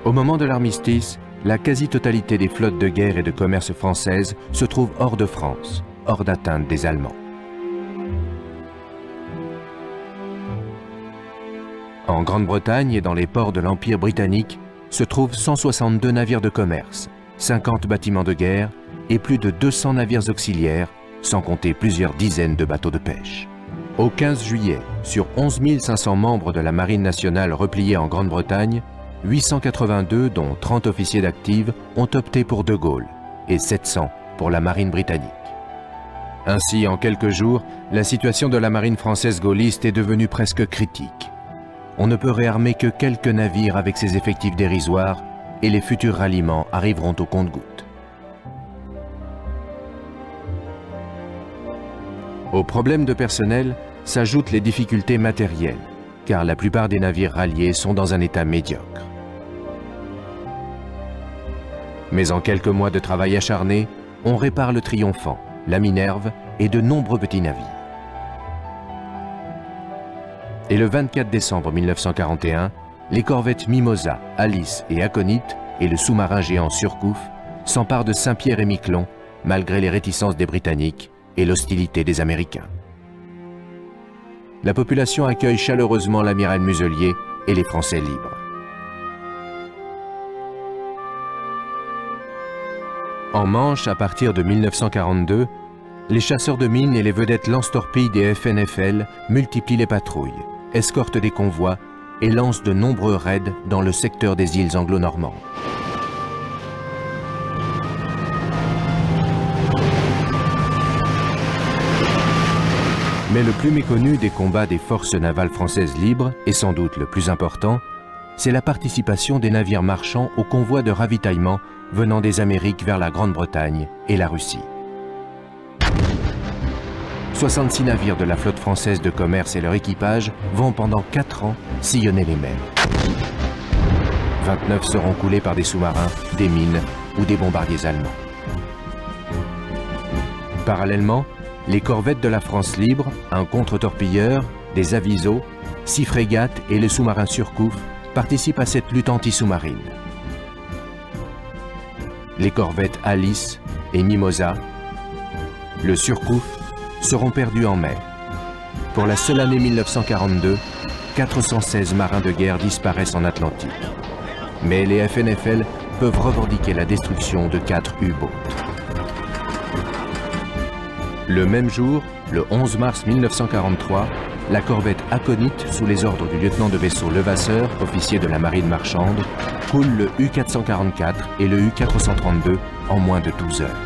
Au moment de l'armistice, la quasi-totalité des flottes de guerre et de commerce françaises se trouve hors de France, hors d'atteinte des Allemands. En Grande-Bretagne et dans les ports de l'Empire britannique se trouvent 162 navires de commerce, 50 bâtiments de guerre et plus de 200 navires auxiliaires, sans compter plusieurs dizaines de bateaux de pêche. Au 15 juillet, sur 11 500 membres de la Marine nationale repliés en Grande-Bretagne, 882, dont 30 officiers d'active, ont opté pour De Gaulle et 700 pour la Marine britannique. Ainsi, en quelques jours, la situation de la Marine française gaulliste est devenue presque critique. On ne peut réarmer que quelques navires avec ses effectifs dérisoires et les futurs ralliements arriveront au compte-gouttes. Aux problèmes de personnel s'ajoutent les difficultés matérielles, car la plupart des navires ralliés sont dans un état médiocre. Mais en quelques mois de travail acharné, on répare le Triomphant, la Minerve et de nombreux petits navires. Et le 24 décembre 1941, les corvettes Mimosa, Alice et Aconite et le sous-marin géant Surcouf s'emparent de Saint-Pierre et Miquelon, malgré les réticences des Britanniques et l'hostilité des Américains. La population accueille chaleureusement l'amiral Muselier et les Français libres. En Manche, à partir de 1942, les chasseurs de mines et les vedettes lance-torpilles des FNFL multiplient les patrouilles, escortent des convois et lancent de nombreux raids dans le secteur des îles anglo-normandes. Mais le plus méconnu des combats des forces navales françaises libres, et sans doute le plus important, c'est la participation des navires marchands aux convois de ravitaillement venant des Amériques vers la Grande-Bretagne et la Russie. 66 navires de la flotte française de commerce et leur équipage vont pendant 4 ans sillonner les mers. 29 seront coulés par des sous-marins, des mines ou des bombardiers allemands. Parallèlement, les corvettes de la France libre, un contre-torpilleur, des avisos, 6 frégates et le sous-marin Surcouf participent à cette lutte anti-sous-marine. Les corvettes Alice et Mimosa, le Surcouf, seront perdus en mer. Pour la seule année 1942, 416 marins de guerre disparaissent en Atlantique. Mais les FNFL peuvent revendiquer la destruction de 4 U-boats. Le même jour, le 11 mars 1943, la corvette Aconite, sous les ordres du lieutenant de vaisseau Levasseur, officier de la marine marchande, coule le U-444 et le U-432 en moins de 12 heures.